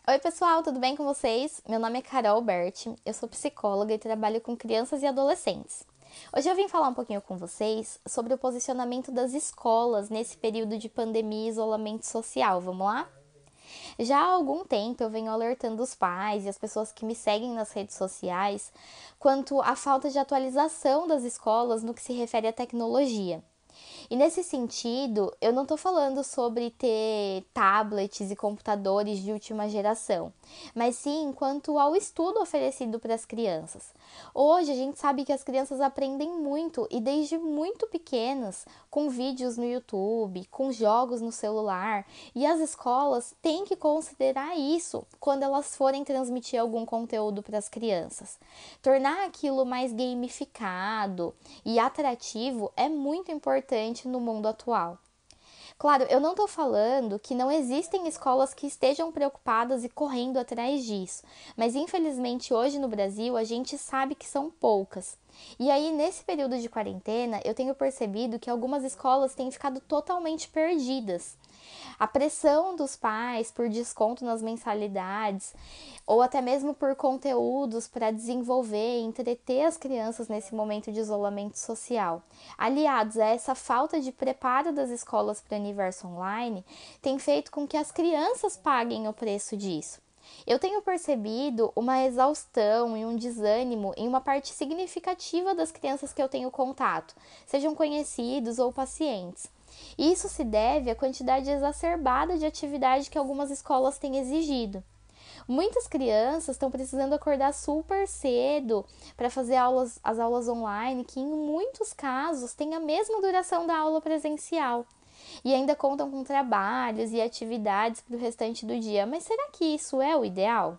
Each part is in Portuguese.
Oi, pessoal, tudo bem com vocês? Meu nome é Carol Berti, eu sou psicóloga e trabalho com crianças e adolescentes. Hoje eu vim falar um pouquinho com vocês sobre o posicionamento das escolas nesse período de pandemia e isolamento social. Vamos lá? Já há algum tempo eu venho alertando os pais e as pessoas que me seguem nas redes sociais quanto à falta de atualização das escolas no que se refere à tecnologia. E nesse sentido, eu não estou falando sobre ter tablets e computadores de última geração, mas sim quanto ao estudo oferecido para as crianças. Hoje a gente sabe que as crianças aprendem muito e desde muito pequenas, com vídeos no YouTube, com jogos no celular, e as escolas têm que considerar isso quando elas forem transmitir algum conteúdo para as crianças. Tornar aquilo mais gamificado e atrativo é muito importante no mundo atual. Claro, eu não estou falando que não existem escolas que estejam preocupadas e correndo atrás disso, mas infelizmente hoje no Brasil a gente sabe que são poucas. E aí, nesse período de quarentena, eu tenho percebido que algumas escolas têm ficado totalmente perdidas. A pressão dos pais por desconto nas mensalidades ou até mesmo por conteúdos para desenvolver e entreter as crianças nesse momento de isolamento social, aliados a essa falta de preparo das escolas para o universo online, tem feito com que as crianças paguem o preço disso. Eu tenho percebido uma exaustão e um desânimo em uma parte significativa das crianças que eu tenho contato, sejam conhecidos ou pacientes. Isso se deve à quantidade exacerbada de atividade que algumas escolas têm exigido. Muitas crianças estão precisando acordar super cedo para fazer as aulas online, que em muitos casos têm a mesma duração da aula presencial. E ainda contam com trabalhos e atividades para o restante do dia. Mas será que isso é o ideal?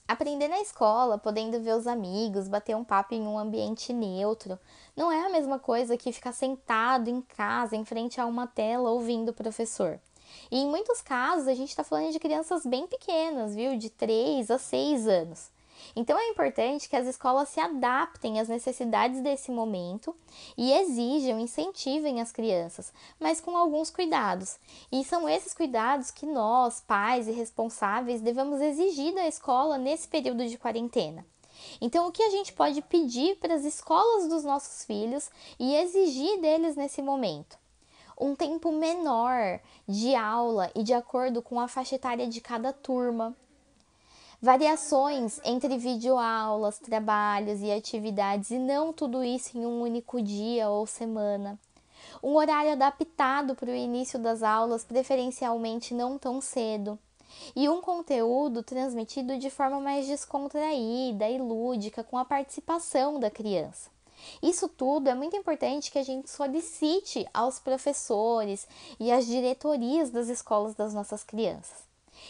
Aprender na escola, podendo ver os amigos, bater um papo em um ambiente neutro, não é a mesma coisa que ficar sentado em casa, em frente a uma tela, ouvindo o professor. E em muitos casos, a gente está falando de crianças bem pequenas, viu? De 3 a 6 anos. Então é importante que as escolas se adaptem às necessidades desse momento e exijam, incentivem as crianças, mas com alguns cuidados. E são esses cuidados que nós, pais e responsáveis, devemos exigir da escola nesse período de quarentena. Então, o que a gente pode pedir para as escolas dos nossos filhos e exigir deles nesse momento? Um tempo menor de aula e de acordo com a faixa etária de cada turma. Variações entre videoaulas, trabalhos e atividades e não tudo isso em um único dia ou semana. Um horário adaptado para o início das aulas, preferencialmente não tão cedo. E um conteúdo transmitido de forma mais descontraída e lúdica, com a participação da criança. Isso tudo é muito importante que a gente solicite aos professores e às diretorias das escolas das nossas crianças.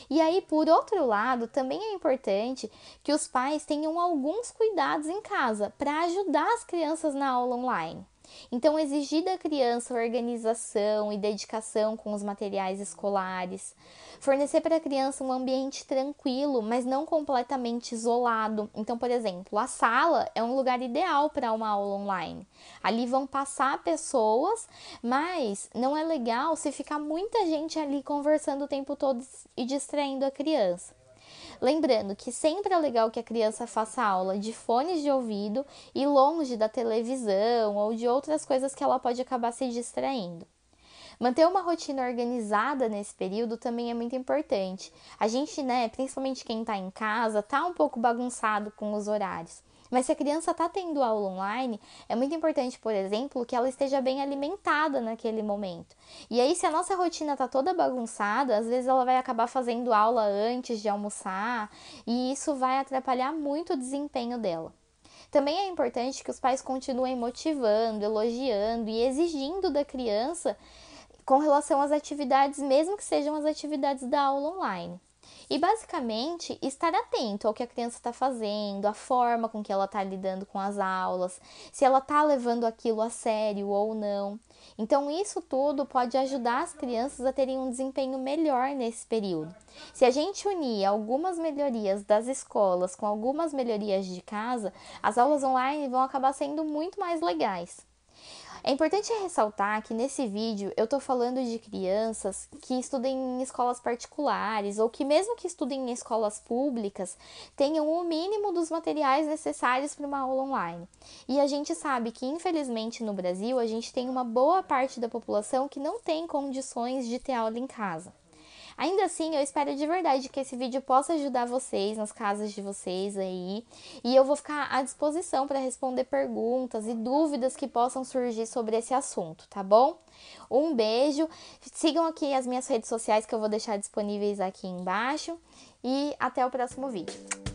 E aí, por outro lado, também é importante que os pais tenham alguns cuidados em casa para ajudar as crianças na aula online. Então, exigir da criança organização e dedicação com os materiais escolares, fornecer para a criança um ambiente tranquilo, mas não completamente isolado. Então, por exemplo, a sala é um lugar ideal para uma aula online. Ali vão passar pessoas, mas não é legal se ficar muita gente ali conversando o tempo todo e distraindo a criança. Lembrando que sempre é legal que a criança faça aula de fones de ouvido e longe da televisão ou de outras coisas que ela pode acabar se distraindo. Manter uma rotina organizada nesse período também é muito importante. A gente, né, principalmente quem está em casa, tá um pouco bagunçado com os horários. Mas se a criança está tendo aula online, é muito importante, por exemplo, que ela esteja bem alimentada naquele momento. E aí, se a nossa rotina está toda bagunçada, às vezes ela vai acabar fazendo aula antes de almoçar, e isso vai atrapalhar muito o desempenho dela. Também é importante que os pais continuem motivando, elogiando e exigindo da criança com relação às atividades, mesmo que sejam as atividades da aula online. E basicamente estar atento ao que a criança está fazendo, a forma com que ela está lidando com as aulas, se ela está levando aquilo a sério ou não. Então, isso tudo pode ajudar as crianças a terem um desempenho melhor nesse período. Se a gente unir algumas melhorias das escolas com algumas melhorias de casa, as aulas online vão acabar sendo muito mais legais. É importante ressaltar que nesse vídeo eu tô falando de crianças que estudem em escolas particulares ou que mesmo que estudem em escolas públicas, tenham o mínimo dos materiais necessários para uma aula online. E a gente sabe que infelizmente no Brasil a gente tem uma boa parte da população que não tem condições de ter aula em casa. Ainda assim, eu espero de verdade que esse vídeo possa ajudar vocês nas casas de vocês aí. E eu vou ficar à disposição para responder perguntas e dúvidas que possam surgir sobre esse assunto, tá bom? Um beijo. Sigam aqui as minhas redes sociais que eu vou deixar disponíveis aqui embaixo. E até o próximo vídeo.